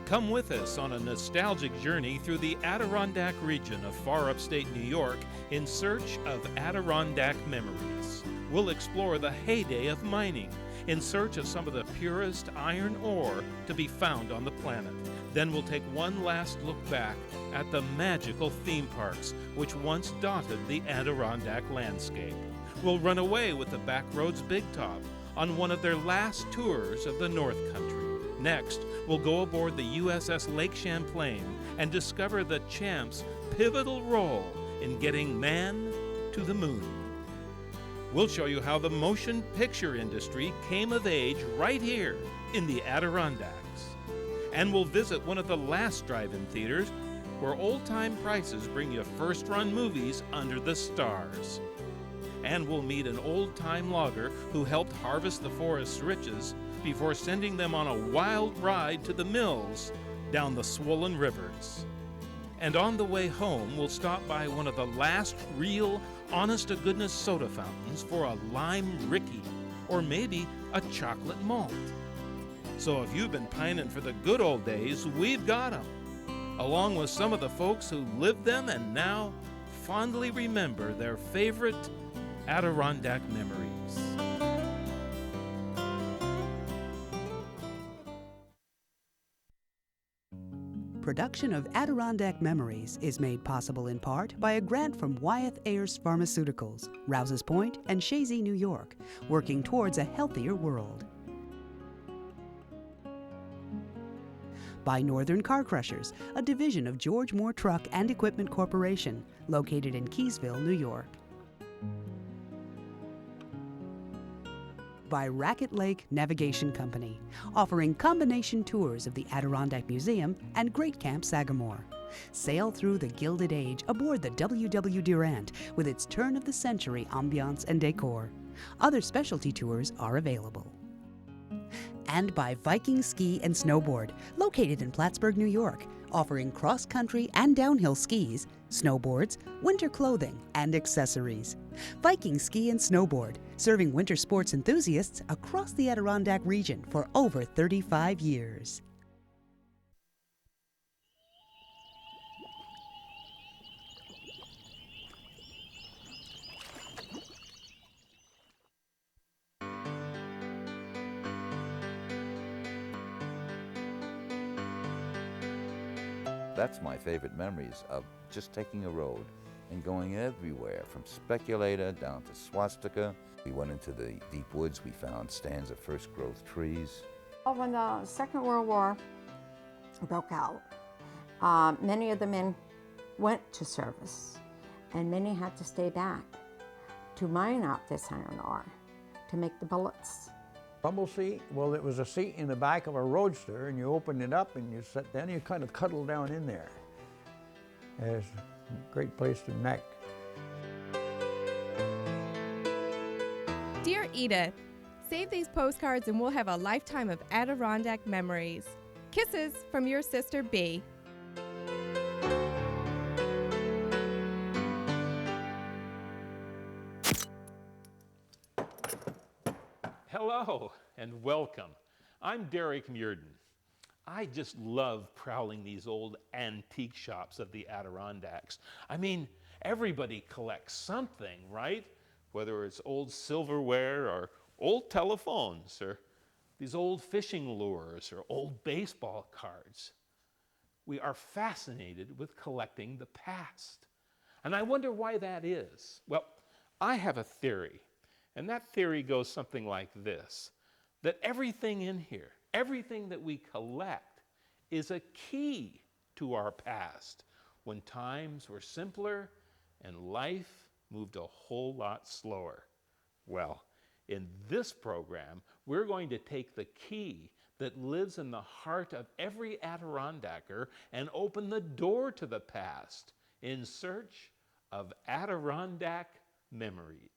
Come with us on a nostalgic journey through the Adirondack region of far upstate New York in search of Adirondack memories. We'll explore the heyday of mining in search of some of the purest iron ore to be found on the planet. Then we'll take one last look back at the magical theme parks which once dotted the Adirondack landscape. We'll run away with the Backroads Big Top on one of their last tours of the North Country. Next, we'll go aboard the USS Lake Champlain and discover the Champ's pivotal role in getting man to the moon. We'll show you how the motion picture industry came of age right here in the Adirondacks. And we'll visit one of the last drive-in theaters where old-time prices bring you first-run movies under the stars. And we'll meet an old-time logger who helped harvest the forest's riches before sending them on a wild ride to the mills down the swollen rivers. And on the way home, we'll stop by one of the last real, honest-to-goodness soda fountains for a lime Ricky, or maybe a chocolate malt. So if you've been pining for the good old days, we've got them, along with some of the folks who lived them and now fondly remember their favorite Adirondack memories. Production of Adirondack Memories is made possible in part by a grant from Wyeth Ayers Pharmaceuticals, Rouses Point, and Shazy, New York, working towards a healthier world. By Northern Car Crushers, a division of George Moore Truck and Equipment Corporation, located in Keysville, New York. By Racket Lake Navigation Company, offering combination tours of the Adirondack Museum and Great Camp Sagamore. Sail through the Gilded Age aboard the W.W. Durant with its turn-of-the-century ambiance and decor. Other specialty tours are available. And by Viking Ski and Snowboard, located in Plattsburgh, New York, offering cross-country and downhill skis, snowboards, winter clothing, and accessories. Viking Ski and Snowboard, serving winter sports enthusiasts across the Adirondack region for over 35 years. That's my favorite memories of just taking a road and going everywhere, from Speculator down to Swastika. We went into the deep woods, we found stands of first growth trees. When the Second World War broke out, many of the men went to service, and many had to stay back to mine out this iron ore to make the bullets. Bumble seat, well, it was a seat in the back of a roadster, and you opened it up and you sat down, you kind of cuddle down in there. It's a great place to neck. Dear Edith, save these postcards and we'll have a lifetime of Adirondack memories. Kisses from your sister B. Hello and welcome. I'm Derek Muirden. I just love prowling these old antique shops of the Adirondacks. I mean, everybody collects something, right? Whether it's old silverware or old telephones or these old fishing lures or old baseball cards. We are fascinated with collecting the past. And I wonder why that is. Well, I have a theory. And that theory goes something like this, that everything in here, everything that we collect is a key to our past when times were simpler and life moved a whole lot slower. Well, in this program, we're going to take the key that lives in the heart of every Adirondacker and open the door to the past in search of Adirondack memories.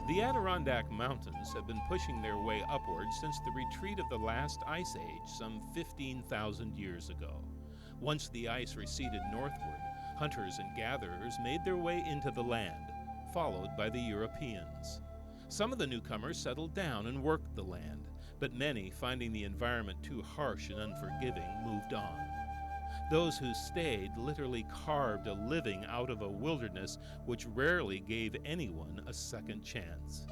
The Adirondack Mountains have been pushing their way upward since the retreat of the last ice age some 15,000 years ago. Once the ice receded northward, Hunters and gatherers made their way into the land, followed by the Europeans. Some of the newcomers settled down and worked the land, but many, finding the environment too harsh and unforgiving, moved on. Those who stayed literally carved a living out of a wilderness which rarely gave anyone a second chance.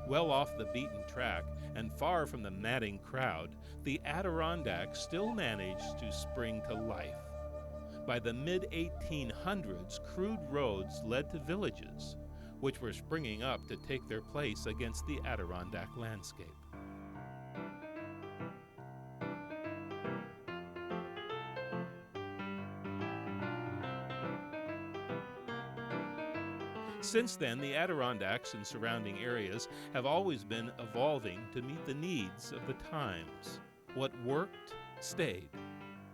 Well off the beaten track and far from the madding crowd, the Adirondacks still managed to spring to life. By the mid-1800s, crude roads led to villages, which were springing up to take their place against the Adirondack landscape. Since then, the Adirondacks and surrounding areas have always been evolving to meet the needs of the times. What worked, stayed.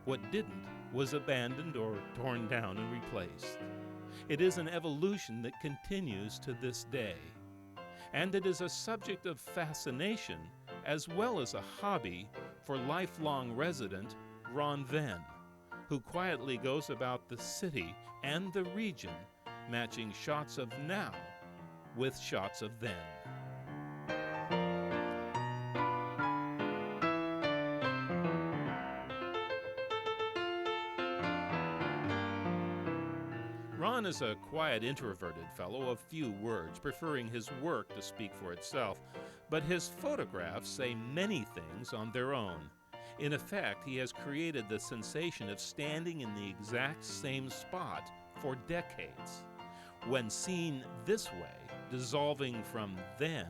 What didn't was abandoned or torn down and replaced. It is an evolution that continues to this day. And it is a subject of fascination as well as a hobby for lifelong resident Ron Venn, who quietly goes about the city and the region matching shots of now with shots of then. Ron is a quiet, introverted fellow of few words, preferring his work to speak for itself, but his photographs say many things on their own. In effect, he has created the sensation of standing in the exact same spot for decades. When seen this way, dissolving from then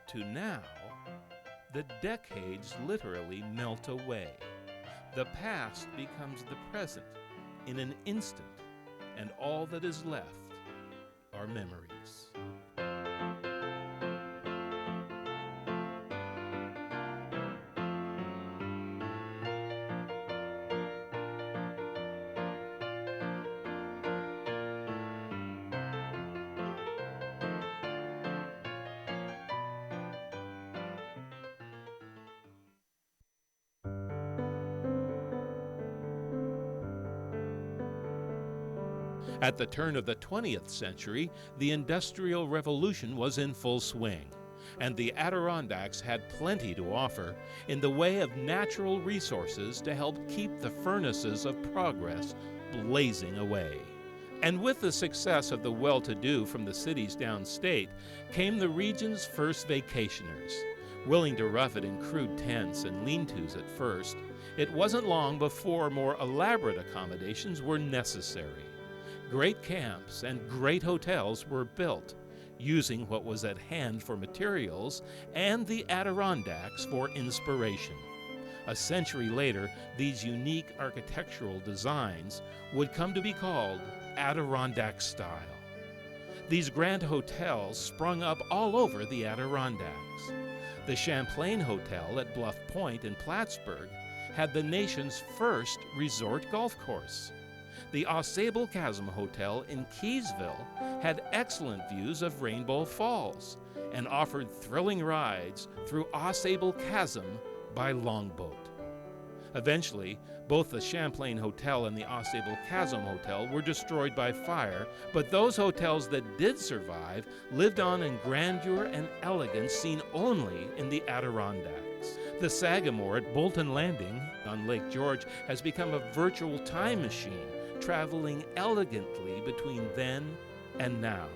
to now, the decades literally melt away. The past becomes the present in an instant, and all that is left are memories. At the turn of the 20th century, the Industrial Revolution was in full swing, and the Adirondacks had plenty to offer in the way of natural resources to help keep the furnaces of progress blazing away. And with the success of the well-to-do from the cities downstate came the region's first vacationers. Willing to rough it in crude tents and lean-tos at first, it wasn't long before more elaborate accommodations were necessary. Great camps and great hotels were built, using what was at hand for materials and the Adirondacks for inspiration. A century later, these unique architectural designs would come to be called Adirondack style. These grand hotels sprung up all over the Adirondacks. The Champlain Hotel at Bluff Point in Plattsburgh had the nation's first resort golf course. The Ausable Chasm Hotel in Keysville had excellent views of Rainbow Falls and offered thrilling rides through Ausable Chasm by longboat. Eventually, both the Champlain Hotel and the Ausable Chasm Hotel were destroyed by fire, but those hotels that did survive lived on in grandeur and elegance seen only in the Adirondacks. The Sagamore at Bolton Landing on Lake George has become a virtual time machine, traveling elegantly between then and now.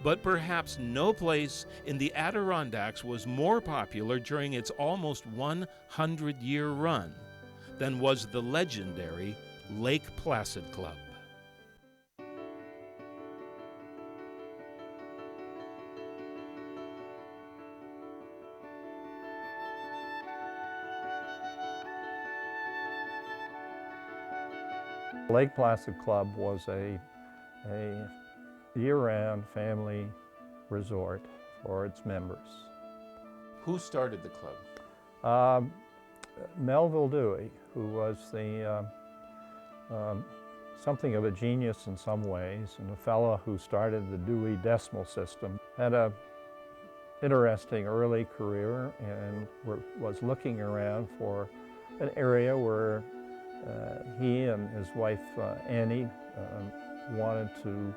But perhaps no place in the Adirondacks was more popular during its almost 100-year run than was the legendary Lake Placid Club. Lake Placid Club was a year-round family resort for its members. Who started the club? Melville Dewey, who was something of a genius in some ways, and a fellow who started the Dewey Decimal System, had a interesting early career and was looking around for an area where He and his wife Annie wanted to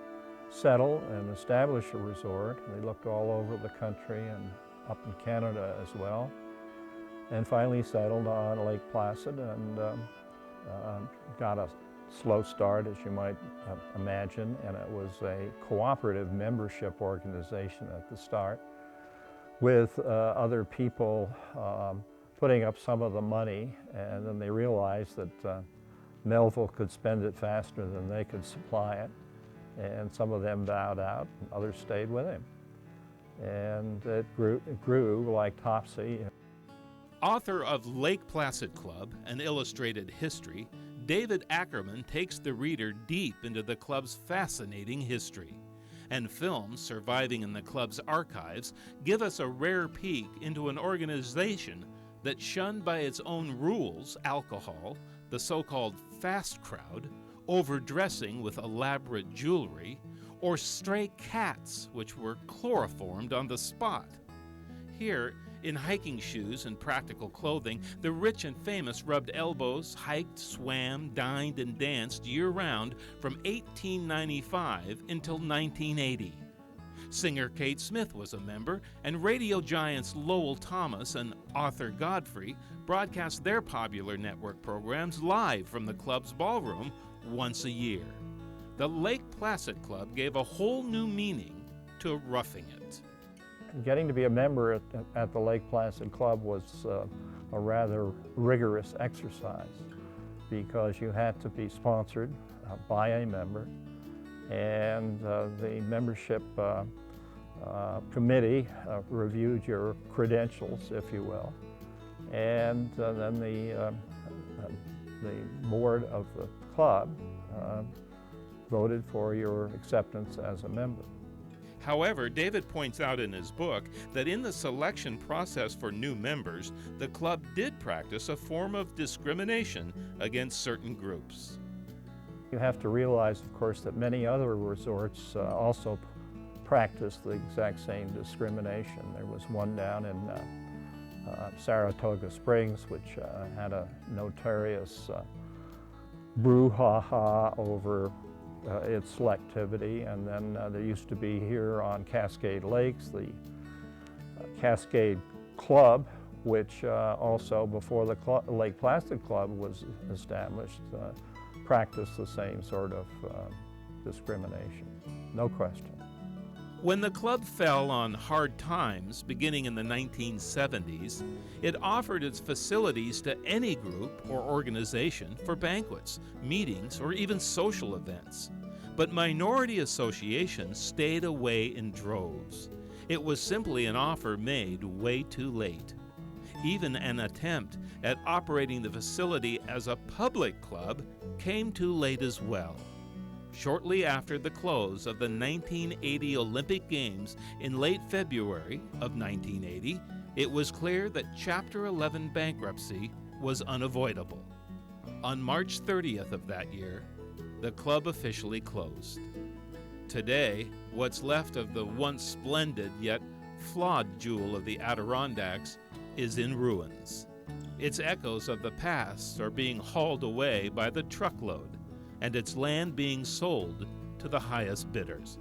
settle and establish a resort. They looked all over the country and up in Canada as well, and finally settled on Lake Placid and got a slow start, as you might imagine, and it was a cooperative membership organization at the start with other people putting up some of the money, and then they realized that Melville could spend it faster than they could supply it, and some of them bowed out and others stayed with him. And it grew like Topsy. Author of Lake Placid Club, An Illustrated History, David Ackerman takes the reader deep into the club's fascinating history. And films surviving in the club's archives give us a rare peek into an organization that shunned by its own rules alcohol, the so-called fast crowd, overdressing with elaborate jewelry, or stray cats which were chloroformed on the spot. Here, in hiking shoes and practical clothing, the rich and famous rubbed elbows, hiked, swam, dined, and danced year-round from 1895 until 1980. Singer Kate Smith was a member, and radio giants Lowell Thomas and Arthur Godfrey broadcast their popular network programs live from the club's ballroom once a year. The Lake Placid Club gave a whole new meaning to roughing it. Getting to be a member at the Lake Placid Club was a rather rigorous exercise because you had to be sponsored by a member, and the membership committee reviewed your credentials, if you will, and then the board of the club voted for your acceptance as a member. However, David points out in his book that in the selection process for new members, the club did practice a form of discrimination against certain groups. You have to realize, of course, that many other resorts also practice the exact same discrimination. There was one down in Saratoga Springs, which had a notorious brouhaha over its selectivity, and then there used to be here on Cascade Lakes the Cascade Club, which also before the Lake Placid Club was established practiced the same sort of discrimination, no question. When the club fell on hard times beginning in the 1970s, it offered its facilities to any group or organization for banquets, meetings, or even social events. But minority associations stayed away in droves. It was simply an offer made way too late. Even an attempt at operating the facility as a public club came too late as well. Shortly after the close of the 1980 Olympic Games in late February of 1980, it was clear that Chapter 11 bankruptcy was unavoidable. On March 30th of that year, the club officially closed. Today, what's left of the once splendid yet flawed jewel of the Adirondacks is in ruins. Its echoes of the past are being hauled away by the truckload, and its land being sold to the highest bidders.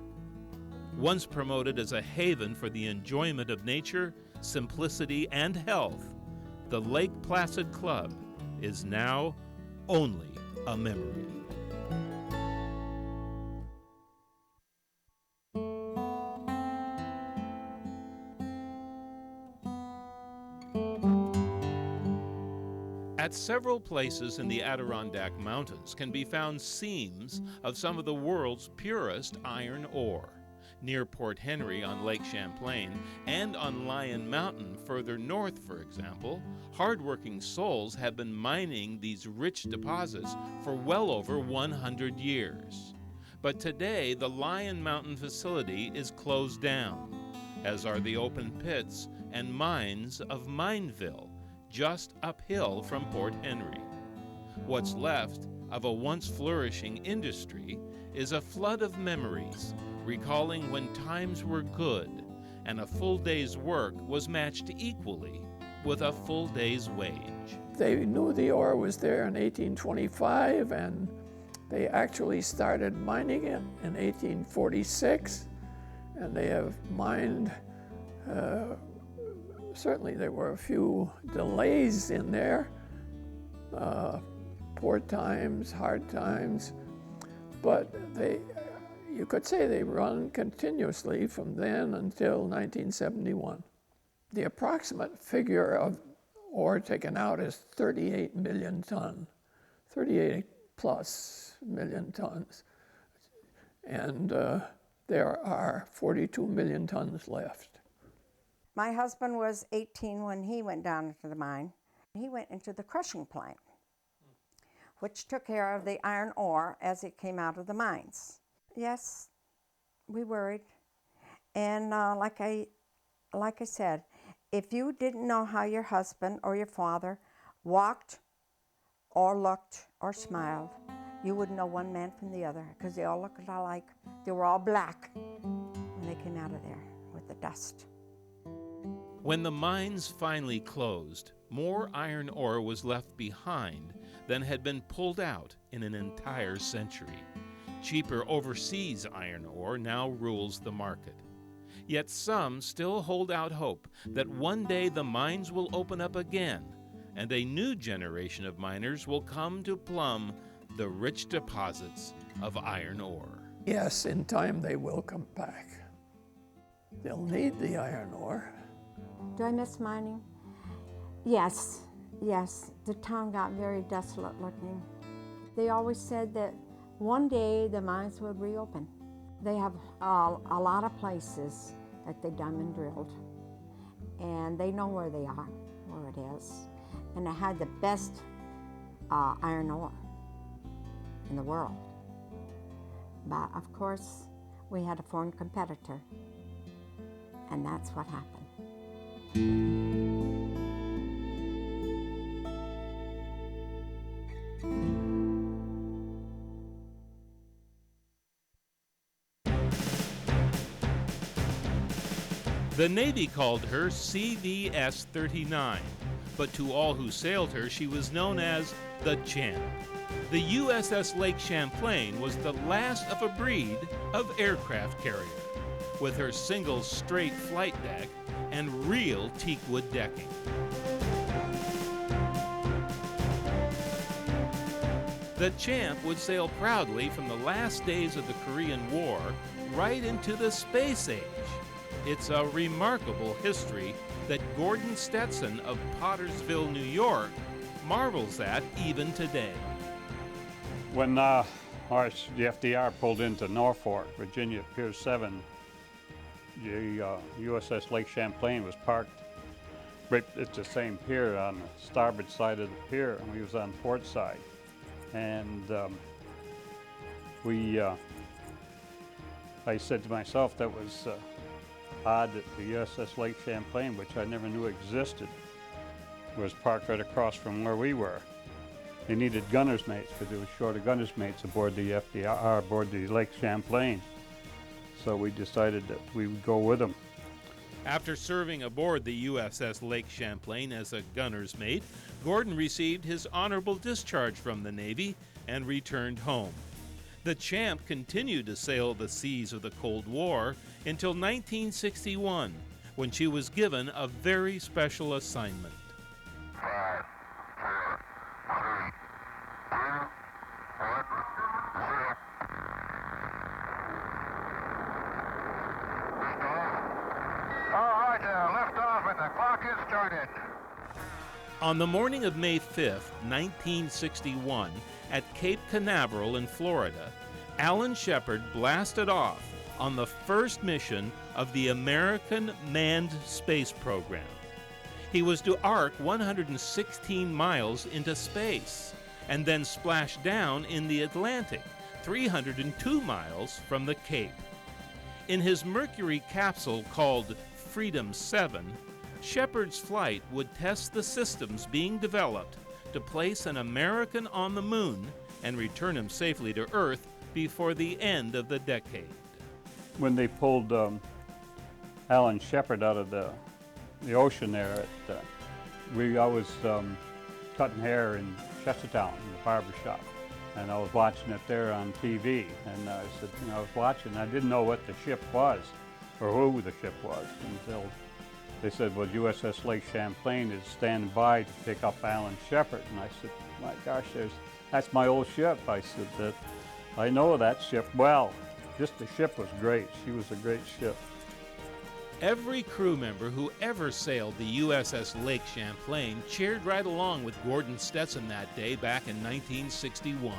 Once promoted as a haven for the enjoyment of nature, simplicity, and health, the Lake Placid Club is now only a memory. At several places in the Adirondack Mountains can be found seams of some of the world's purest iron ore. Near Port Henry on Lake Champlain and on Lion Mountain further north, for example, hardworking souls have been mining these rich deposits for well over 100 years. But today, the Lion Mountain facility is closed down, as are the open pits and mines of Mineville, just uphill from Port Henry. What's left of a once flourishing industry is a flood of memories, recalling when times were good and a full day's work was matched equally with a full day's wage. They knew the ore was there in 1825, and they actually started mining it in 1846, and they have mined, certainly there were a few delays in there, poor times, hard times, but you could say they run continuously from then until 1971. The approximate figure of ore taken out is 38 million tons, 38 plus million tons. And there are 42 million tons left. My husband was 18 when he went down into the mine. He went into the crushing plant, which took care of the iron ore as it came out of the mines. Yes, we worried. And like I said, if you didn't know how your husband or your father walked or looked or smiled, you wouldn't know one man from the other, because they all looked alike. They were all black when they came out of there with the dust. When the mines finally closed, more iron ore was left behind than had been pulled out in an entire century. Cheaper overseas iron ore now rules the market. Yet some still hold out hope that one day the mines will open up again and a new generation of miners will come to plumb the rich deposits of iron ore. Yes, in time they will come back. They'll need the iron ore. Do I miss mining? Yes, yes. The town got very desolate looking. They always said that one day the mines would reopen. They have a lot of places that they diamond drilled, and they know where they are, where it is. And it had the best iron ore in the world. But of course, we had a foreign competitor, and that's what happened. The Navy called her CVS-39, but to all who sailed her, she was known as the Champ. The USS Lake Champlain was the last of a breed of aircraft carrier, with her single straight flight deck and real teakwood decking. The Champ would sail proudly from the last days of the Korean War right into the space age. It's a remarkable history that Gordon Stetson of Pottersville, New York, marvels at even today. When the FDR pulled into Norfolk, Virginia, Pier 7, the USS Lake Champlain was parked right at the same pier on the starboard side of the pier, and we was on port side. And I said to myself that was odd that the USS Lake Champlain, which I never knew existed, was parked right across from where we were. They needed gunner's mates because they were short of gunner's mates aboard the FDR, aboard the Lake Champlain. So we decided that we would go with them. After serving aboard the USS Lake Champlain as a gunner's mate, Gordon received his honorable discharge from the Navy and returned home. The Champ continued to sail the seas of the Cold War until 1961, when she was given a very special assignment. 5, 4, 3, 2, 1, 0. All right now, lift off and the clock is started. On the morning of May 5th, 1961, at Cape Canaveral in Florida, Alan Shepard blasted off on the first mission of the American manned space program. He was to arc 116 miles into space and then splash down in the Atlantic, 302 miles from the Cape. In his Mercury capsule called Freedom 7, Shepard's flight would test the systems being developed to place an American on the moon and return him safely to Earth before the end of the decade. When they pulled Alan Shepard out of the ocean there, I was cutting hair in Chestertown in the barber shop. And I was watching it there on TV, and I said, I was watching, I didn't know what the ship was, or who the ship was, until they said, well, USS Lake Champlain is standing by to pick up Alan Shepard. And I said, my gosh, that's my old ship. I said, that I know that ship well. Just the ship was great. She was a great ship. Every crew member who ever sailed the USS Lake Champlain cheered right along with Gordon Stetson that day back in 1961.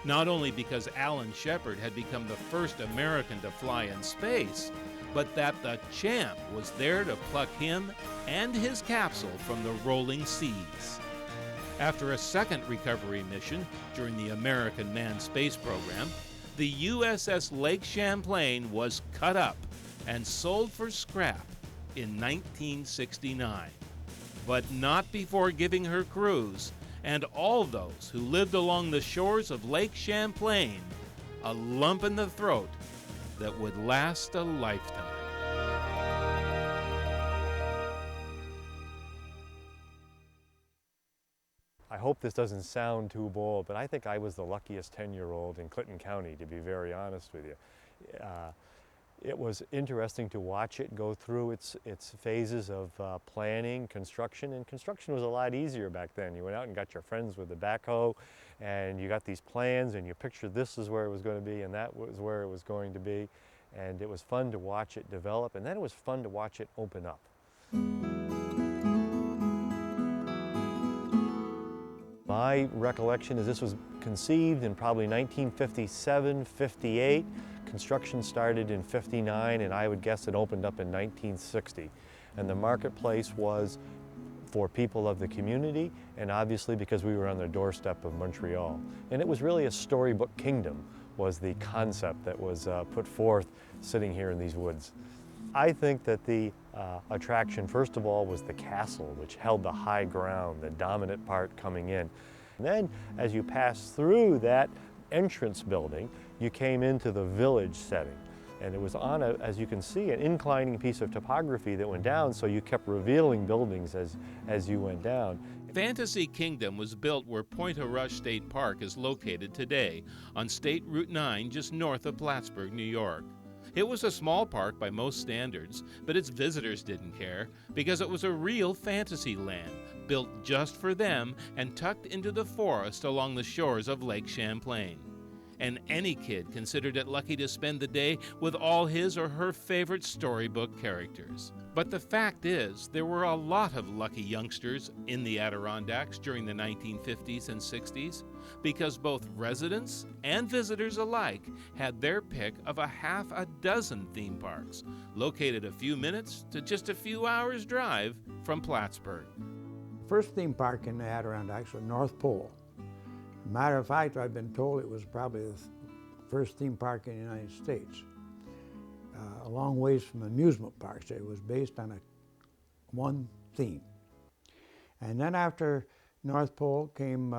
Not only because Alan Shepard had become the first American to fly in space, but that the Champ was there to pluck him and his capsule from the rolling seas. After a second recovery mission during the American manned space program, the USS Lake Champlain was cut up and sold for scrap in 1969, but not before giving her crews and all those who lived along the shores of Lake Champlain a lump in the throat that would last a lifetime. I hope this doesn't sound too bold, but I think I was the luckiest 10-year-old in Clinton County, to be very honest with you. It was interesting to watch it go through its phases of planning, construction, and construction was a lot easier back then. You went out and got your friends with the backhoe, and you got these plans, and you pictured this is where it was going to be, and that was where it was going to be, and it was fun to watch it develop, and then it was fun to watch it open up. My recollection is this was conceived in probably 1957, 58. Construction started in 59, and I would guess it opened up in 1960. And the marketplace was for people of the community, and obviously because we were on the doorstep of Montreal. And it was really a storybook kingdom was the concept that was put forth sitting here in these woods. I think that the attraction, first of all, was the castle, which held the high ground, the dominant part coming in. And then, as you passed through that entrance building, you came into the village setting. And it was on, as you can see, an inclining piece of topography that went down, so you kept revealing buildings as you went down. Fantasy Kingdom was built where Pointe-aux-Roches State Park is located today, on State Route 9, just north of Plattsburgh, New York. It was a small park by most standards, but its visitors didn't care because it was a real fantasy land, built just for them and tucked into the forest along the shores of Lake Champlain. And any kid considered it lucky to spend the day with all his or her favorite storybook characters. But the fact is, there were a lot of lucky youngsters in the Adirondacks during the 1950s and 60s, because both residents and visitors alike had their pick of a half a dozen theme parks, located a few minutes to just a few hours' drive from Plattsburgh. First theme park in the Adirondacks was North Pole. Matter of fact, I've been told it was probably the first theme park in the United States. A long ways from amusement parks. It was based on one theme. And then after North Pole came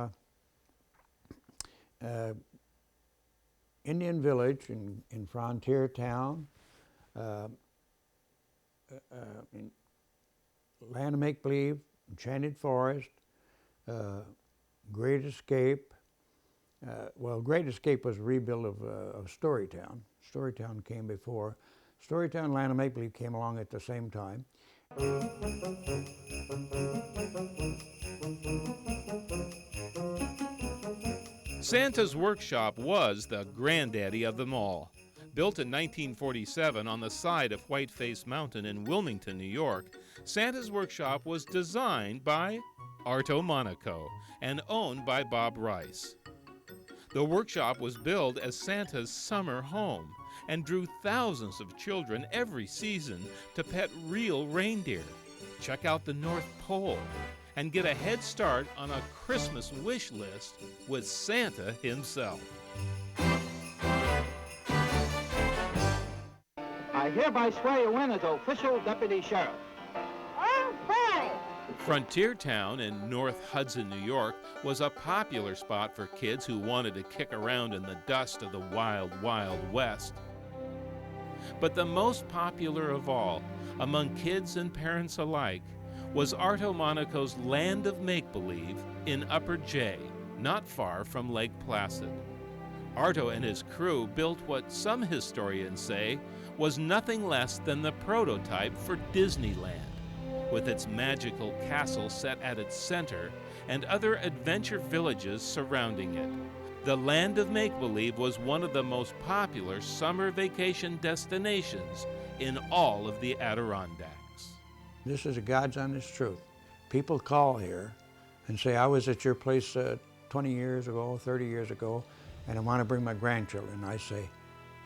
Indian Village in Frontier Town, in Land of Make-Believe, Enchanted Forest, Great Escape. Well, Great Escape was a rebuild of Storytown. Storytown came before. Storytown, Land of Make-Believe came along at the same time. Santa's Workshop was the granddaddy of them all. Built in 1947 on the side of Whiteface Mountain in Wilmington, New York, Santa's Workshop was designed by Arto Monaco and owned by Bob Rice. The workshop was billed as Santa's summer home and drew thousands of children every season to pet real reindeer, check out the North Pole, and get a head start on a Christmas wish list with Santa himself. I hereby swear you in as official deputy sheriff. Frontier Town in North Hudson, New York, was a popular spot for kids who wanted to kick around in the dust of the wild, wild West. But the most popular of all, among kids and parents alike, was Arto Monaco's land of make-believe in Upper J, not far from Lake Placid. Arto and his crew built what some historians say was nothing less than the prototype for Disneyland, with its magical castle set at its center and other adventure villages surrounding it. The land of make-believe was one of the most popular summer vacation destinations in all of the Adirondacks. This is a God's honest truth. People call here and say, I was at your place 20 years ago, 30 years ago, and I want to bring my grandchildren. I say,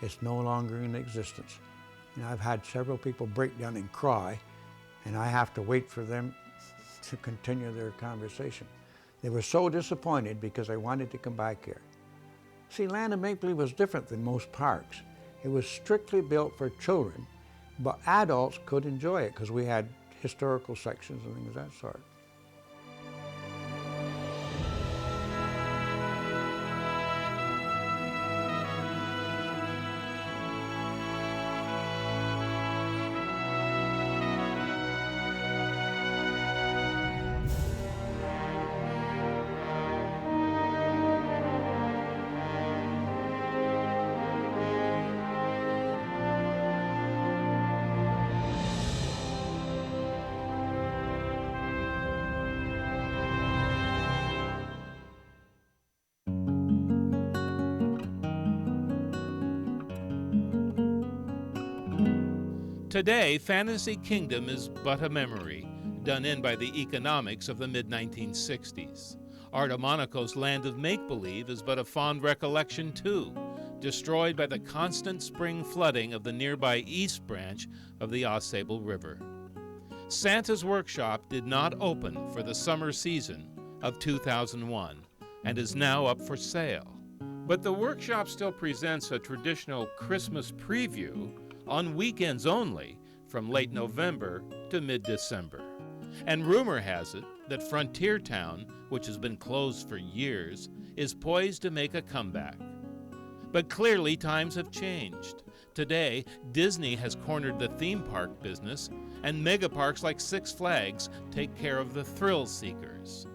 it's no longer in existence. And I've had several people break down and cry, and I have to wait for them to continue their conversation. They were so disappointed because I wanted to come back here. See, Land of Make-Believe was different than most parks. It was strictly built for children, but adults could enjoy it because we had historical sections and things of that sort. Today, Fantasy Kingdom is but a memory, done in by the economics of the mid-1960s. Arto Monaco's Land of Make-Believe is but a fond recollection too, destroyed by the constant spring flooding of the nearby East Branch of the Ausable River. Santa's Workshop did not open for the summer season of 2001 and is now up for sale. But the workshop still presents a traditional Christmas preview on weekends only from late November to mid-December. And rumor has it that Frontier Town, which has been closed for years, is poised to make a comeback. But clearly times have changed. Today, Disney has cornered the theme park business, and megaparks like Six Flags take care of the thrill seekers.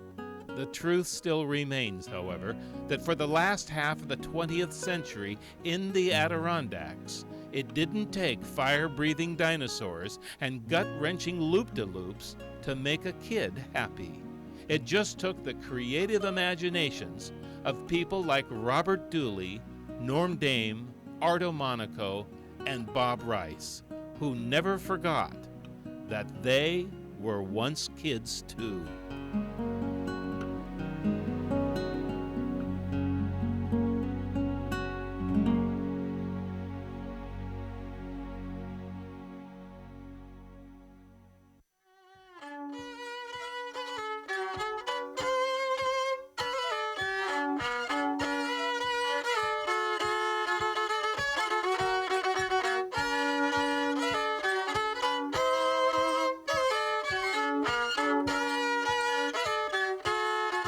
The truth still remains, however, that for the last half of the 20th century in the Adirondacks, it didn't take fire-breathing dinosaurs and gut-wrenching loop-de-loops to make a kid happy. It just took the creative imaginations of people like Robert Dooley, Norm Dame, Arto Monaco, and Bob Rice, who never forgot that they were once kids too.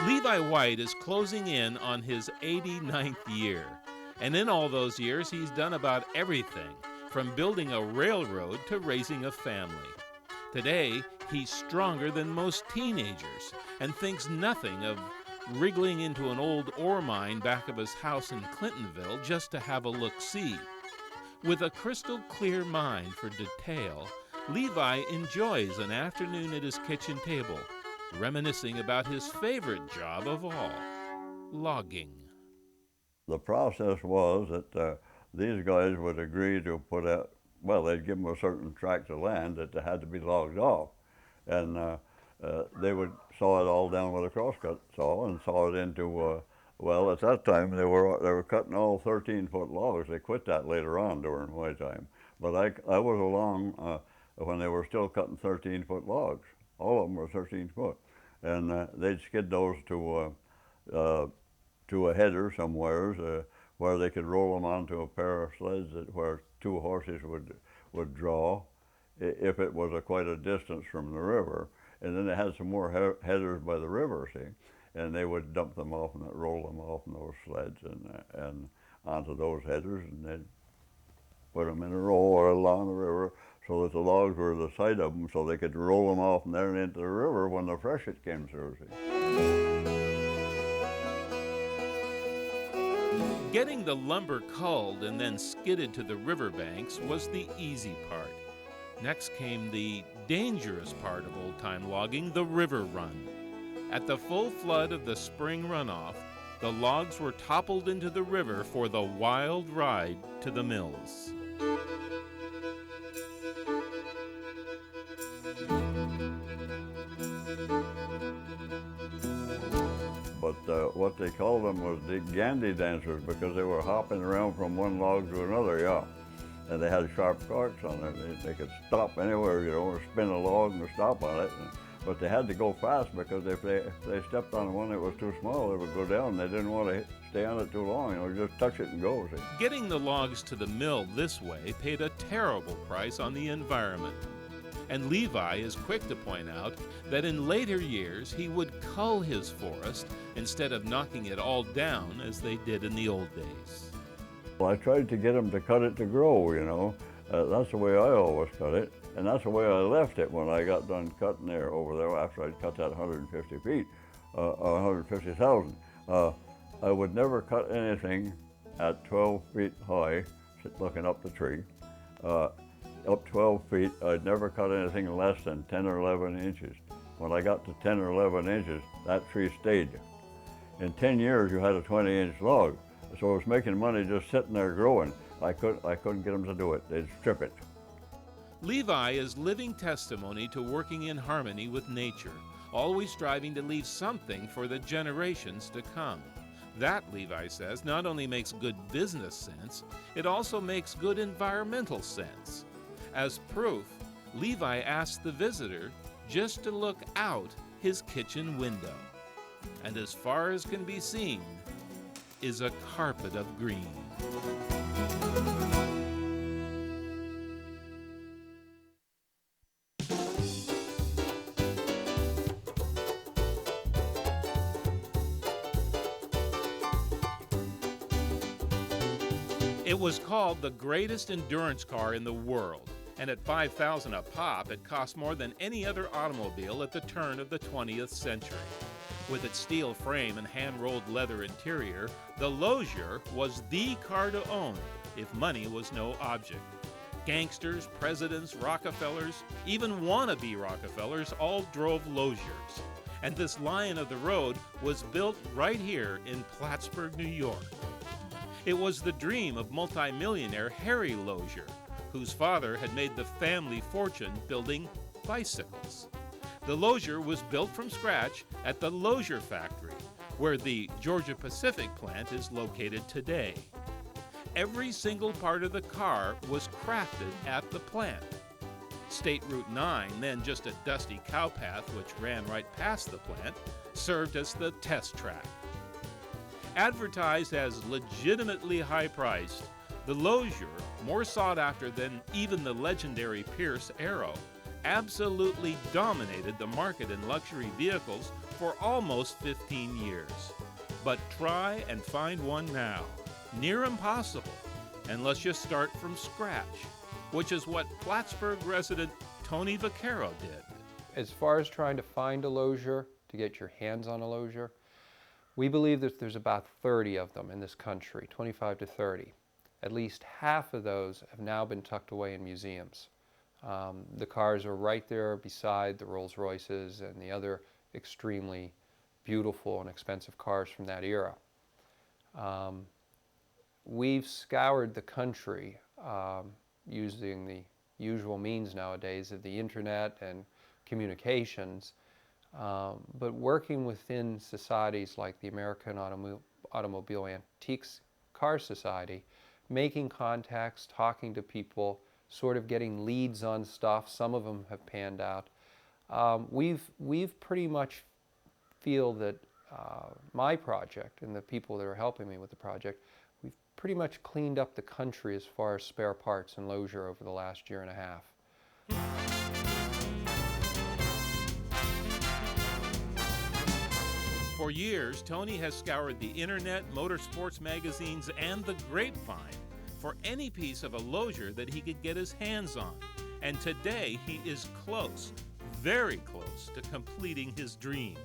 Levi White is closing in on his 89th year, and in all those years he's done about everything, from building a railroad to raising a family. Today, he's stronger than most teenagers and thinks nothing of wriggling into an old ore mine back of his house in Clintonville just to have a look-see. With a crystal clear mind for detail, Levi enjoys an afternoon at his kitchen table, reminiscing about his favorite job of all, logging. The process was that these guys would agree to put out, well, they'd give them a certain tract of land that had to be logged off. And they would saw it all down with a crosscut saw and saw it into, well, at that time they were cutting all 13-foot logs. They quit that later on during my time. But I was along when they were still cutting 13-foot logs. All of them were 13 foot. And they'd skid those to a header somewhere where they could roll them onto a pair of sleds where two horses would draw if it was quite a distance from the river. And then they had some more headers by the river, see, and they would dump them off and roll them off in those sleds and onto those headers, and they'd put them in a row or along the river so that the logs were the side of them so they could roll them off and then into the river when the freshet came through. Getting the lumber culled and then skidded to the riverbanks was the easy part. Next came the dangerous part of old-time logging, the river run. At the full flood of the spring runoff, the logs were toppled into the river for the wild ride to the mills. But what they called them was the gandy dancers because they were hopping around from one log to another, yeah. And they had sharp corks on it. They could stop anywhere, you know, or spin a log and stop on it. But they had to go fast because if they stepped on one that was too small, they would go down. They didn't want to stay on it too long, you know, just touch it and go. See? Getting the logs to the mill this way paid a terrible price on the environment. And Levi is quick to point out that in later years he would cull his forest instead of knocking it all down as they did in the old days. Well, I tried to get them to cut it to grow, you know. That's the way I always cut it. And that's the way I left it when I got done cutting there over there after I'd cut that 150 feet, 150,000. I would never cut anything at 12 feet high, looking up the tree. Up 12 feet, I'd never cut anything less than 10 or 11 inches. When I got to 10 or 11 inches, that tree stayed. In 10 years, you had a 20-inch log. So it was making money just sitting there growing. I couldn't get them to do it. They'd strip it. Levi is living testimony to working in harmony with nature, always striving to leave something for the generations to come. That, Levi says, not only makes good business sense, it also makes good environmental sense. As proof, Levi asked the visitor just to look out his kitchen window. And as far as can be seen is a carpet of green. It was called the greatest endurance car in the world, and at $5,000 a pop, it cost more than any other automobile at the turn of the 20th century. With its steel frame and hand-rolled leather interior, the Lozier was the car to own if money was no object. Gangsters, presidents, Rockefellers, even wannabe Rockefellers all drove Loziers. And this lion of the road was built right here in Plattsburgh, New York. It was the dream of multimillionaire Harry Lozier, whose father had made the family fortune building bicycles. The Lozier was built from scratch at the Lozier factory, where the Georgia Pacific plant is located today. Every single part of the car was crafted at the plant. State Route 9, then just a dusty cowpath which ran right past the plant, served as the test track. Advertised as legitimately high-priced, the Lozier, more sought after than even the legendary Pierce Arrow, absolutely dominated the market in luxury vehicles for almost 15 years. But try and find one now. Near impossible, unless you start from scratch, which is what Plattsburgh resident Tony Vaccaro did. As far as trying to find a Lozier, to get your hands on a Lozier, we believe that there's about 30 of them in this country, 25 to 30. At least half of those have now been tucked away in museums. The cars are right there beside the Rolls Royces and the other extremely beautiful and expensive cars from that era. We've scoured the country using the usual means nowadays of the internet and communications, but working within societies like the American Automobile Antiques Car Society, making contacts, talking to people, sort of getting leads on stuff. Some of them have panned out. We've pretty much feel that my project and the people that are helping me with the project, we've pretty much cleaned up the country as far as spare parts and Lozier over the last year and a half. For years, Tony has scoured the internet, motorsports magazines, and the grapevine for any piece of a Lozier that he could get his hands on. And today he is close, very close to completing his dream.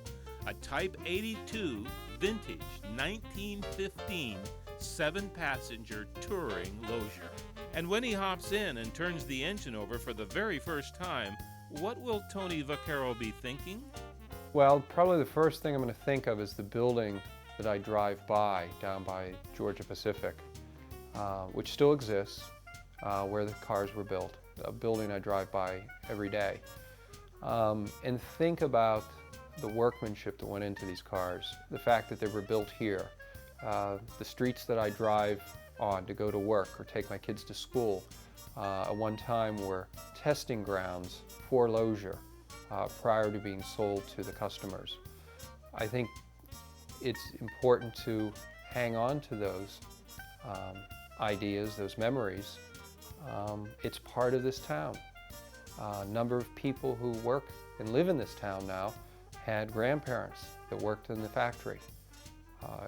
A Type 82 vintage 1915 7-passenger touring Lozier. And when he hops in and turns the engine over for the very first time, what will Tony Vaccaro be thinking? Well, probably the first thing I'm going to think of is the building that I drive by down by Georgia Pacific, which still exists, where the cars were built, a building I drive by every day. And think about the workmanship that went into these cars, the fact that they were built here, the streets that I drive on to go to work or take my kids to school at one time were testing grounds for Lozier prior to being sold to the customers. I think it's important to hang on to those ideas, those memories. It's part of this town. A number of people who work and live in this town now had grandparents that worked in the factory.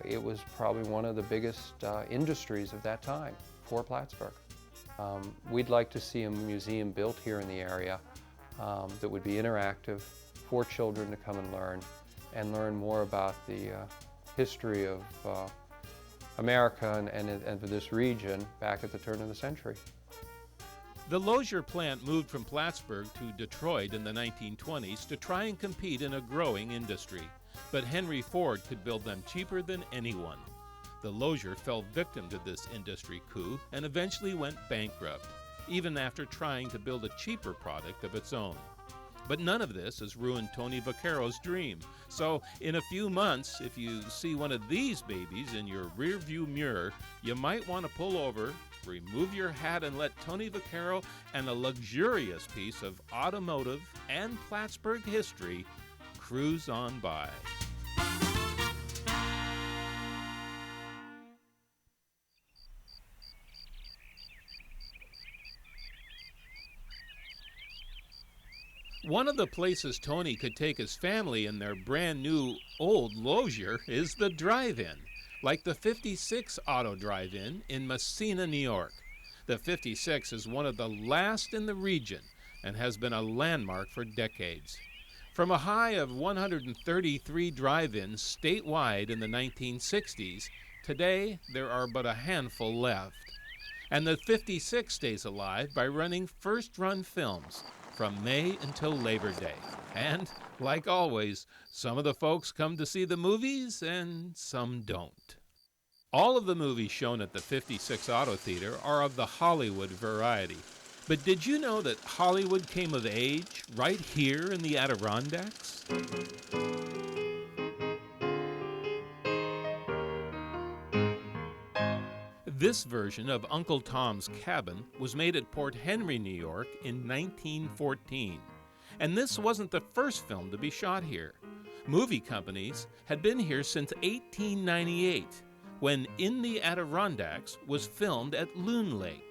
It was probably one of the biggest industries of that time for Plattsburgh. We'd like to see a museum built here in the area that would be interactive for children to come and learn more about the history of America and this region back at the turn of the century. The Lozier plant moved from Plattsburgh to Detroit in the 1920s to try and compete in a growing industry. But Henry Ford could build them cheaper than anyone. The Lozier fell victim to this industry coup and eventually went bankrupt, even after trying to build a cheaper product of its own. But none of this has ruined Tony Vaccaro's dream. So in a few months, if you see one of these babies in your rearview mirror, you might want to pull over, remove your hat, and let Tony Vaccaro and a luxurious piece of automotive and Plattsburgh history cruise on by. One of the places Tony could take his family in their brand new old Lozier is the drive-in, like the 56 Auto Drive-In in Messina, New York. The 56 is one of the last in the region and has been a landmark for decades. From a high of 133 drive-ins statewide in the 1960s, today there are but a handful left. And the 56 stays alive by running first-run films from May until Labor Day. And, like always, some of the folks come to see the movies and some don't. All of the movies shown at the 56 Auto Theater are of the Hollywood variety. But did you know that Hollywood came of age right here in the Adirondacks? This version of Uncle Tom's Cabin was made at Port Henry, New York in 1914. And this wasn't the first film to be shot here. Movie companies had been here since 1898, when In the Adirondacks was filmed at Loon Lake.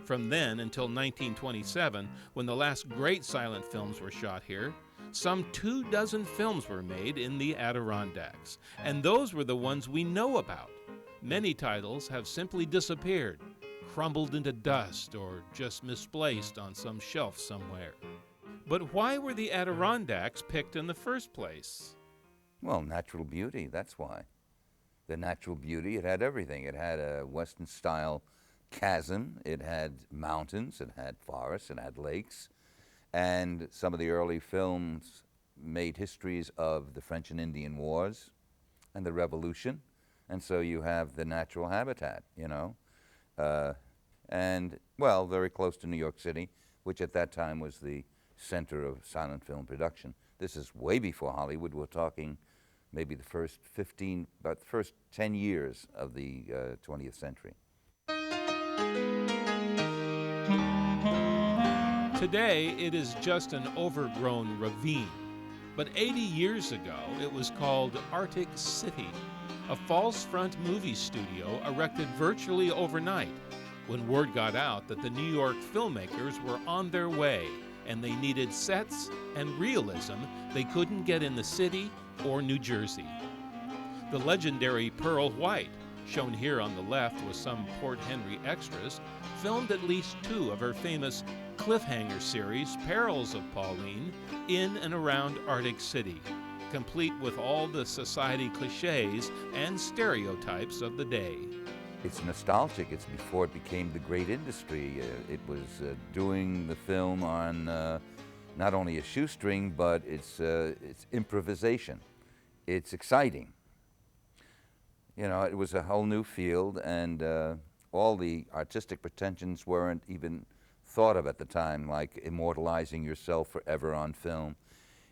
From then until 1927, when the last great silent films were shot here, some 24 films were made in the Adirondacks, and those were the ones we know about. Many titles have simply disappeared, crumbled into dust, or just misplaced on some shelf somewhere. But why were the Adirondacks picked in the first place? Well, natural beauty, that's why. The natural beauty, it had everything. It had a Western-style chasm, it had mountains, it had forests, it had lakes, and some of the early films made histories of the French and Indian Wars and the Revolution. And so you have the natural habitat, you know. And, well, very close to New York City, which at that time was the center of silent film production. This is way before Hollywood. We're talking maybe the first 10 years of the 20th century. Today, it is just an overgrown ravine. But 80 years ago, it was called Arctic City, a false front movie studio erected virtually overnight when word got out that the New York filmmakers were on their way and they needed sets and realism they couldn't get in the city or New Jersey. The legendary Pearl White, shown here on the left with some Port Henry extras, filmed at least 2 of her famous cliffhanger series, Perils of Pauline, in and around Arctic City, complete with all the society cliches and stereotypes of the day. It's nostalgic. It's before it became the great industry. It was doing the film on not only a shoestring, but it's improvisation. It's exciting. You know, it was a whole new field, and all the artistic pretensions weren't even thought of at the time, like immortalizing yourself forever on film.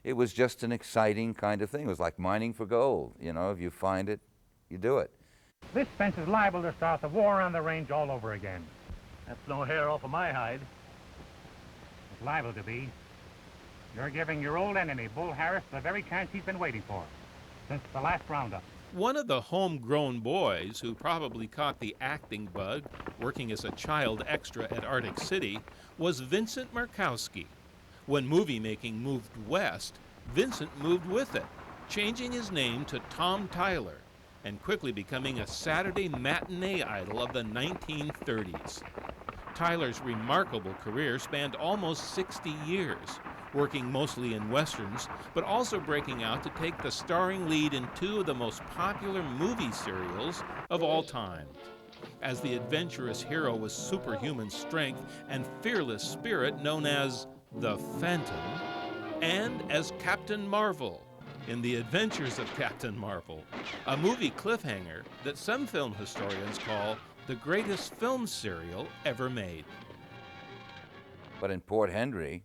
It was just an exciting kind of thing. It was like mining for gold. You know, if you find it, you do it. This fence is liable to start the war on the range all over again. That's no hair off of my hide. It's liable to be. You're giving your old enemy, Bull Harris, the very chance he's been waiting for since the last roundup. One of the homegrown boys who probably caught the acting bug working as a child extra at Arctic City was Vincent Markowski. When movie making moved west, Vincent moved with it, changing his name to Tom Tyler and quickly becoming a Saturday matinee idol of the 1930s. Tyler's remarkable career spanned almost 60 years, working mostly in westerns, but also breaking out to take the starring lead in two of the most popular movie serials of all time. As the adventurous hero with superhuman strength and fearless spirit known as the Phantom, and as Captain Marvel in The Adventures of Captain Marvel, a movie cliffhanger that some film historians call the greatest film serial ever made. But in Port Henry,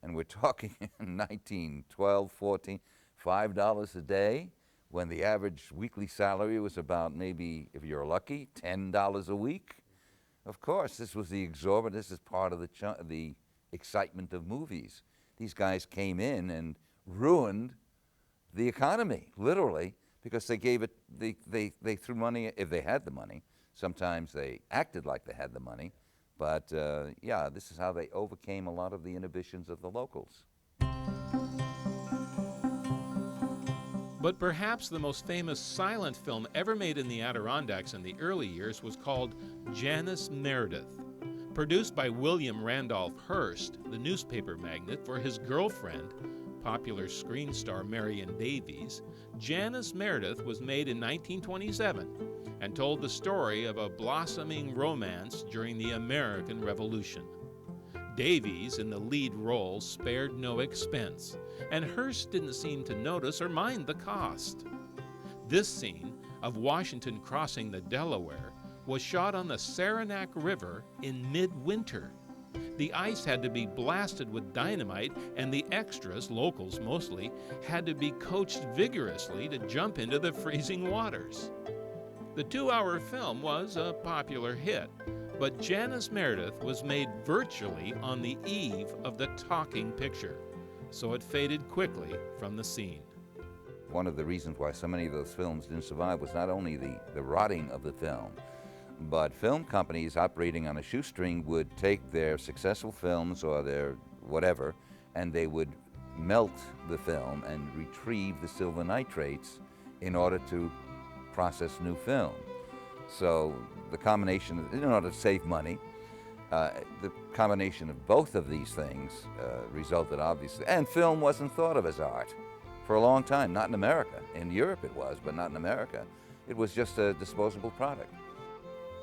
and we're talking in 1912, 14, $5 a day, when the average weekly salary was about maybe, if you're lucky, $10 a week. Of course, this was the exorbitant, this is part of the excitement of movies. These guys came in and ruined the economy, literally, because they gave it, they threw money, if they had the money. Sometimes they acted like they had the money. But yeah, this is how they overcame a lot of the inhibitions of the locals. But perhaps the most famous silent film ever made in the Adirondacks in the early years was called Janice Meredith. Produced by William Randolph Hearst, the newspaper magnate, for his girlfriend, popular screen star Marion Davies, Janice Meredith was made in 1927 and told the story of a blossoming romance during the American Revolution. Davies, in the lead role, spared no expense, and Hearst didn't seem to notice or mind the cost. This scene of Washington crossing the Delaware was shot on the Saranac River in midwinter. The ice had to be blasted with dynamite, and the extras, locals mostly, had to be coached vigorously to jump into the freezing waters. The 2-hour film was a popular hit, but Janice Meredith was made virtually on the eve of the talking picture, so it faded quickly from the scene. One of the reasons why so many of those films didn't survive was not only the rotting of the film, but film companies operating on a shoestring would take their successful films or their whatever, and they would melt the film and retrieve the silver nitrates in order to process new film. So the combination, in order to save money, the combination of both of these things resulted obviously, and film wasn't thought of as art for a long time, not in America. In Europe it was, but not in America. It was just a disposable product.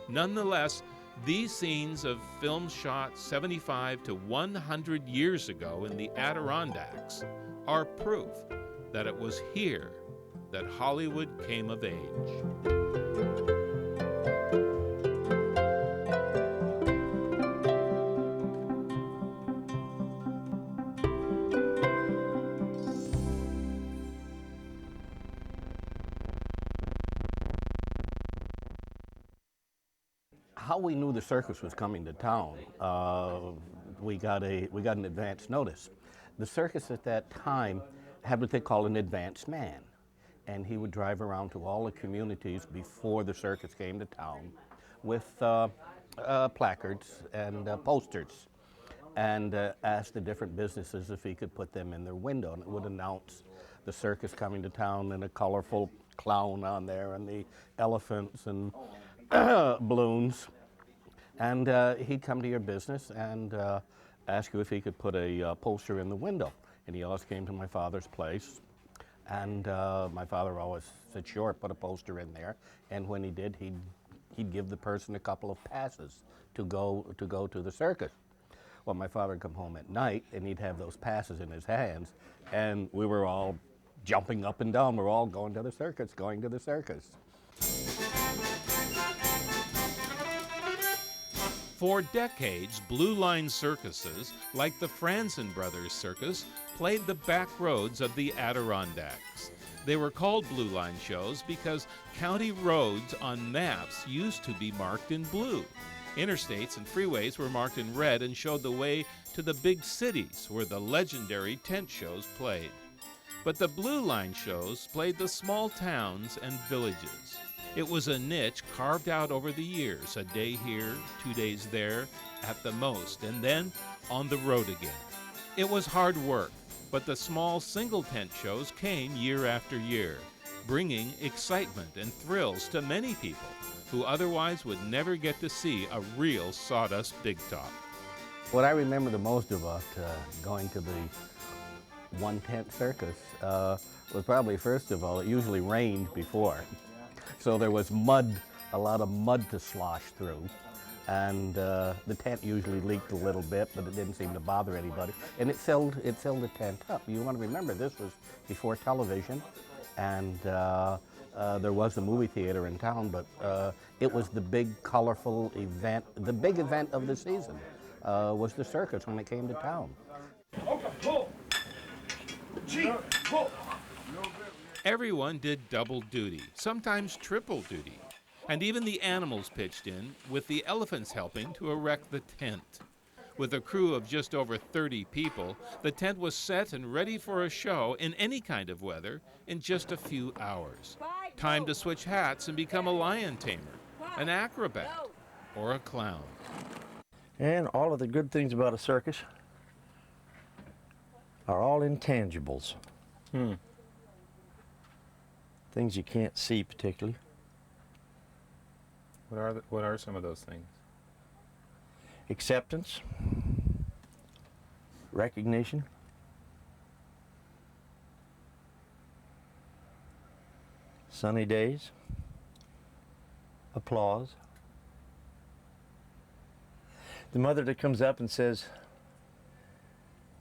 Nonetheless, these scenes of films shot 75 to 100 years ago in the Adirondacks are proof that it was here that Hollywood came of age. How we knew the circus was coming to town, we got an advance notice. The circus at that time had what they call an advance man, and he would drive around to all the communities before the circus came to town with placards and posters, and ask the different businesses if he could put them in their window, and it would announce the circus coming to town and a colorful clown on there and the elephants and balloons. And he'd come to your business and ask you if he could put a poster in the window. And he always came to my father's place. And my father always said, sure, put a poster in there. And when he did, he'd give the person a couple of passes to go to the circus. Well, my father would come home at night, and he'd have those passes in his hands, and we were all jumping up and down. We're all going to the circus, going to the circus. For decades, Blue Line circuses, like the Franzen Brothers Circus, played the back roads of the Adirondacks. They were called Blue Line shows because county roads on maps used to be marked in blue. Interstates and freeways were marked in red and showed the way to the big cities where the legendary tent shows played. But the Blue Line shows played the small towns and villages. It was a niche carved out over the years, a day here, 2 days there, at the most, and then on the road again. It was hard work, but the small single tent shows came year after year, bringing excitement and thrills to many people who otherwise would never get to see a real sawdust big top. What I remember the most about going to the one-tent circus was probably, first of all, it usually rained before. So there was mud, a lot of mud to slosh through. And the tent usually leaked a little bit, but it didn't seem to bother anybody. And it filled the tent up. You want to remember, this was before television, and there was a movie theater in town, but it was the big, colorful event. The big event of the season was the circus when it came to town. Everyone did double duty, sometimes triple duty, and even the animals pitched in, with the elephants helping to erect the tent. With a crew of just over 30 people, the tent was set and ready for a show in any kind of weather in just a few hours. Time to switch hats and become a lion tamer, an acrobat, or a clown. And all of the good things about a circus are all intangibles. Things you can't see particularly. What are some of those things? Acceptance, recognition, sunny days, applause. The mother that comes up and says,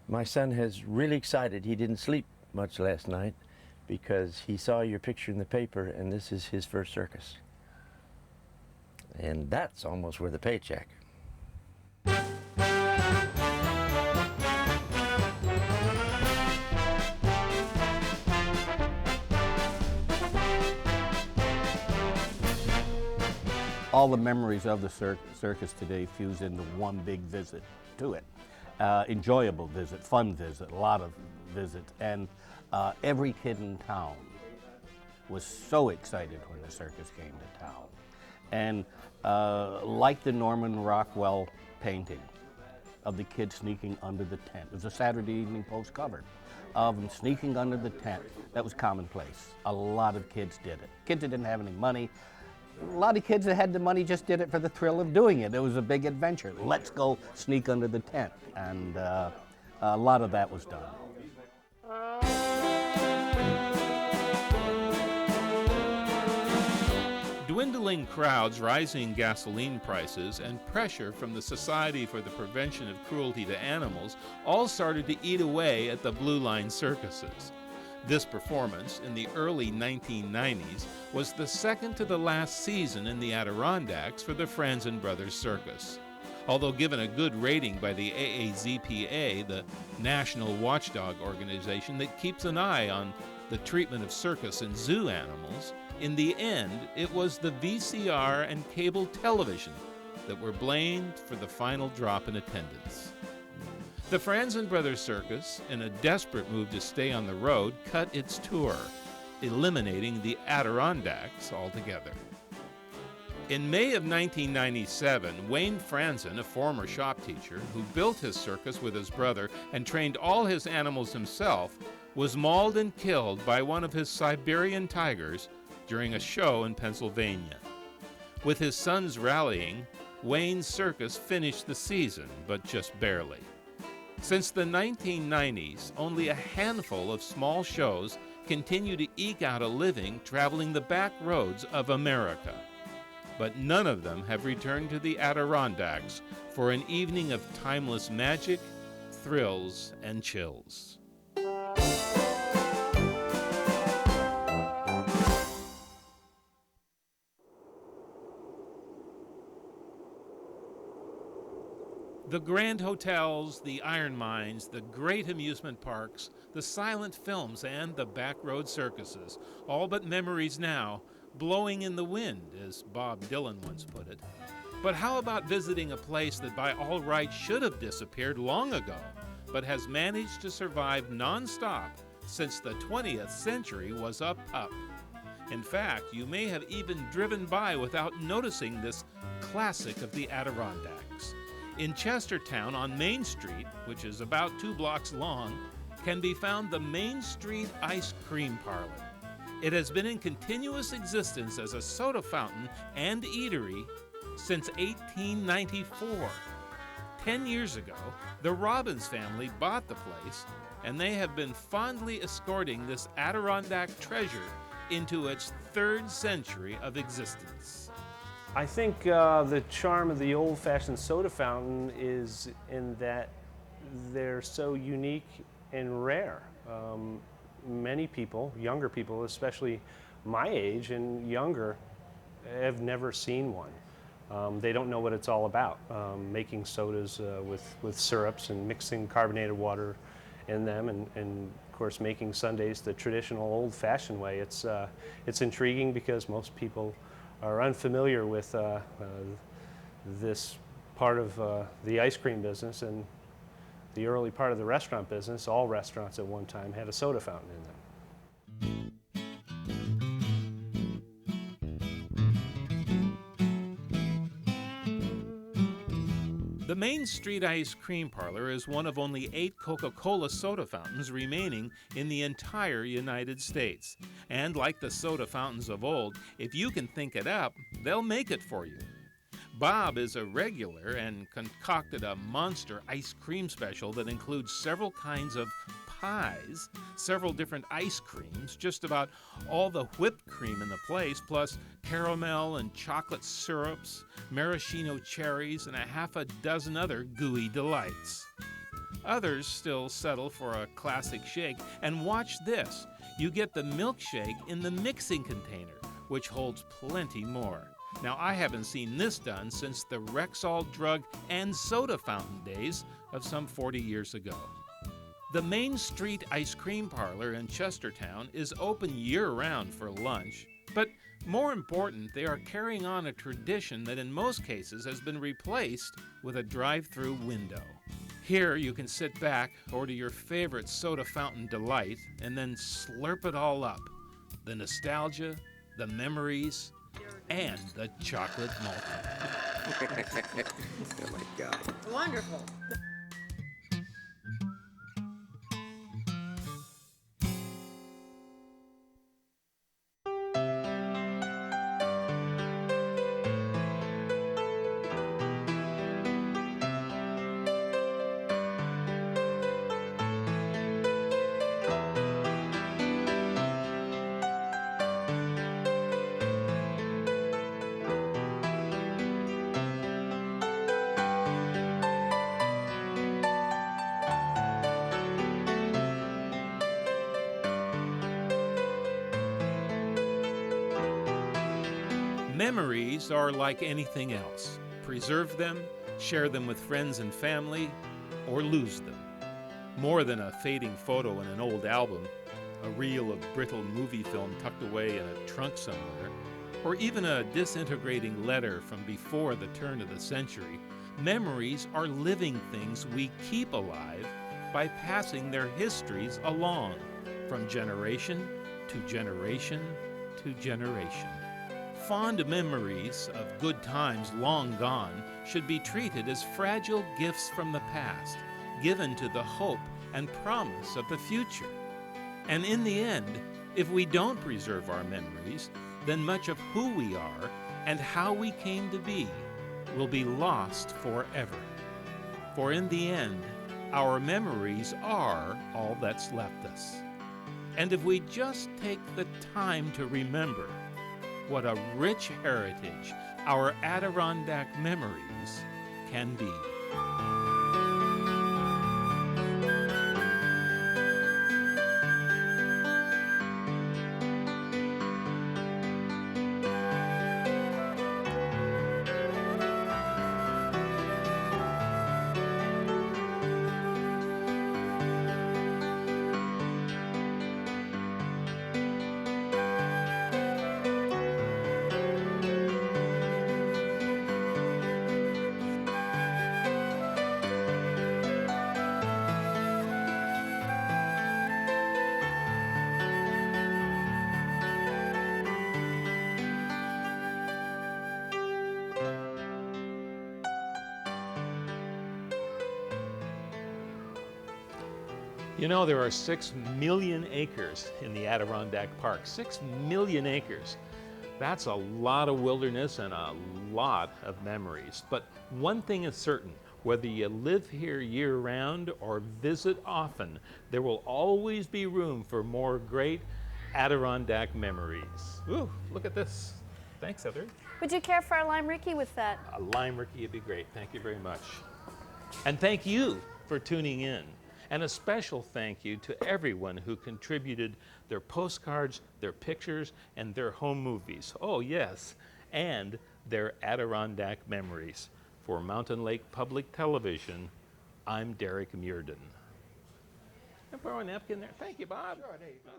my son is really excited. He didn't sleep much last night because he saw your picture in the paper and this is his first circus. And that's almost worth a paycheck. All the memories of the circus today fuse into one big visit to it. Enjoyable visit, fun visit, a lot of visits, and every kid in town was so excited when the circus came to town. And like the Norman Rockwell painting of the kid sneaking under the tent. It was a Saturday Evening Post cover of them sneaking under the tent. That was commonplace. A lot of kids did it. Kids that didn't have any money. A lot of kids that had the money just did it for the thrill of doing it. It was a big adventure. Let's go sneak under the tent. And a lot of that was done. Dwindling crowds, rising gasoline prices, and pressure from the Society for the Prevention of Cruelty to Animals all started to eat away at the Blue Line circuses. This performance, in the early 1990s, was the second to the last season in the Adirondacks for the Franzen Brothers Circus. Although given a good rating by the AAZPA, the national watchdog organization that keeps an eye on the treatment of circus and zoo animals, in the end, it was the VCR and cable television that were blamed for the final drop in attendance. The Franzen Brothers Circus, in a desperate move to stay on the road, cut its tour, eliminating the Adirondacks altogether. In May of 1997, Wayne Franzen, a former shop teacher who built his circus with his brother and trained all his animals himself, was mauled and killed by one of his Siberian tigers during a show in Pennsylvania. With his sons rallying, Wayne's circus finished the season, but just barely. Since the 1990s, only a handful of small shows continue to eke out a living traveling the back roads of America. But none of them have returned to the Adirondacks for an evening of timeless magic, thrills, and chills. The grand hotels, the iron mines, the great amusement parks, the silent films, and the backroad circuses, all but memories now, blowing in the wind, as Bob Dylan once put it. But how about visiting a place that by all rights should have disappeared long ago, but has managed to survive nonstop since the 20th century was up? In fact, you may have even driven by without noticing this classic of the Adirondacks. In Chestertown on Main Street, which is about 2 blocks long, can be found the Main Street Ice Cream Parlor. It has been in continuous existence as a soda fountain and eatery since 1894. 10 years ago, the Robbins family bought the place, and they have been fondly escorting this Adirondack treasure into its 3rd century of existence. I think the charm of the old-fashioned soda fountain is in that they're so unique and rare. Many people, younger people, especially my age and younger, have never seen one. They don't know what it's all about, making sodas with syrups and mixing carbonated water in them, and of course making sundaes the traditional old-fashioned way. It's intriguing because most people are unfamiliar with this part of the ice cream business and the early part of the restaurant business. All restaurants at one time had a soda fountain in them. The Main Street Ice Cream Parlor is one of only 8 Coca-Cola soda fountains remaining in the entire United States. And like the soda fountains of old, if you can think it up, they'll make it for you. Bob is a regular and concocted a monster ice cream special that includes several kinds of pies, several different ice creams, just about all the whipped cream in the place, plus caramel and chocolate syrups, maraschino cherries, and a half a dozen other gooey delights. Others still settle for a classic shake, and watch this. You get the milkshake in the mixing container, which holds plenty more. Now, I haven't seen this done since the Rexall drug and soda fountain days of some 40 years ago. The Main Street Ice Cream Parlor in Chestertown is open year-round for lunch, but more important, they are carrying on a tradition that in most cases has been replaced with a drive-through window. Here you can sit back, order your favorite soda fountain delight, and then slurp it all up. The nostalgia, the memories, and the chocolate malt. Oh my God. Wonderful. Memories are like anything else. Preserve them, share them with friends and family, or lose them. More than a fading photo in an old album, a reel of brittle movie film tucked away in a trunk somewhere, or even a disintegrating letter from before the turn of the century, memories are living things we keep alive by passing their histories along from generation to generation to generation. Fond memories of good times long gone should be treated as fragile gifts from the past, given to the hope and promise of the future. And in the end, if we don't preserve our memories, then much of who we are and how we came to be will be lost forever. For in the end, our memories are all that's left us. And if we just take the time to remember what a rich heritage our Adirondack memories can be. You know, there are 6 million acres in the Adirondack Park. 6 million acres. That's a lot of wilderness and a lot of memories. But one thing is certain, whether you live here year-round or visit often, there will always be room for more great Adirondack memories. Ooh, look at this. Thanks, Heather. Would you care for a lime Ricky with that? A lime Ricky would be great. Thank you very much. And thank you for tuning in. And a special thank you to everyone who contributed their postcards, their pictures, and their home movies. Oh, yes, and their Adirondack memories. For Mountain Lake Public Television, I'm Derek Muirden. Can I borrow a napkin there? Thank you, Bob. Sure, there you go.